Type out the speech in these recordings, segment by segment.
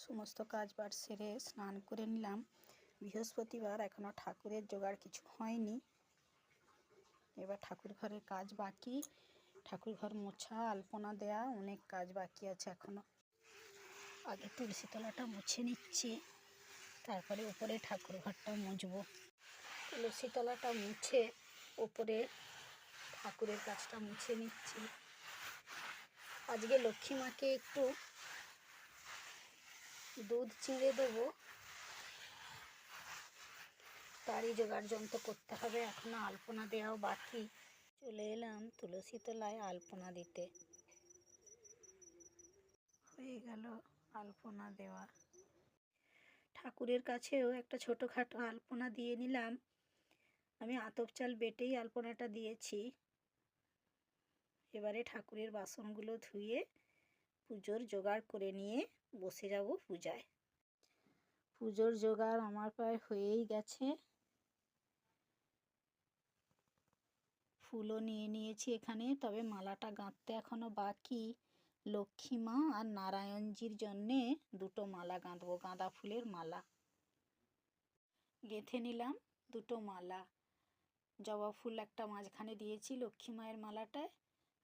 সমস্ত কাজবাজ সেরে স্নান করে নিলাম। বৃহস্পতিবার, এখনো ঠাকুরের জোগাড় কিছু হয়নি। এবার ঠাকুর ঘরের কাজ বাকি, ঠাকুর ঘর মোছা, আলপনা দেয়া, অনেক কাজ বাকি আছে এখনো। আগে তুলসী তলাটা মুছে নিচ্ছি, তারপরে উপরে ঠাকুর ঘরটা মুছবো। তুলসী তলাটা মুছে উপরে ঠাকুরের কাজটা মুছে নিচ্ছি। আজকে লক্ষ্মী মাকে একটু দুধ চিঁড়ে দেবো, তারই জোগাড় যন্ত্র করতে হবে। এখনো আলপনা দেওয়াও বাকি। চলে এলাম তুলসী তলায় আলপনা দিতে। হয়ে গেল আলপনা দেওয়া। ঠাকুরের কাছেও একটা ছোটোখাটো আলপনা দিয়ে নিলাম। আমি আতপ চাল বেটেই আলপনাটা দিয়েছি। এবারে ঠাকুরের বাসনগুলো ধুয়ে পুজোর জোগাড় করে নিয়ে বসে যাব পূজায়। পুজোর জোগাড় আমার প্রায় হয়েই গেছে। ফুলও নিয়ে নিয়েছি এখানে, তবে মালাটা গাঁথতে এখনো বাকি। লক্ষ্মী মা আর নারায়ণজির জন্যে দুটো মালা গাঁথবো, গাঁদা ফুলের মালা গেঁথে নিলাম। দুটো মালা, জবা ফুল একটা মাঝখানে দিয়েছি লক্ষ্মী মায়ের মালাটায়,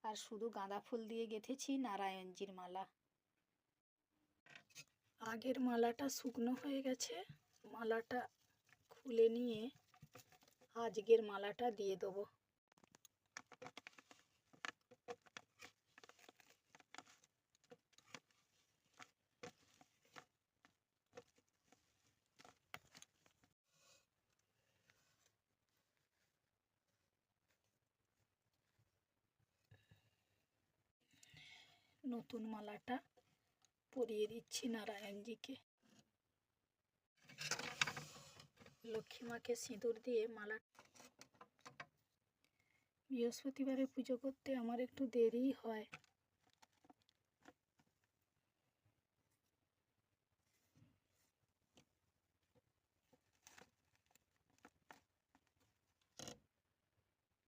আর শুধু গাঁদা ফুল দিয়ে গেঁথেছি নারায়ণজির মালা। আগের মালাটা শুকনো হয়ে গেছে, মালাটা খুলে নিয়ে আজকের মালাটা দিয়ে দেবো। নতুন মালাটা পরিয়ে দিচ্ছি নারায়ণজিকে। লক্ষ্মী মাকে সিঁদুর দিয়ে মালা। বৃহস্পতিবারে পুজো করতে আমার একটু দেরিই হয়।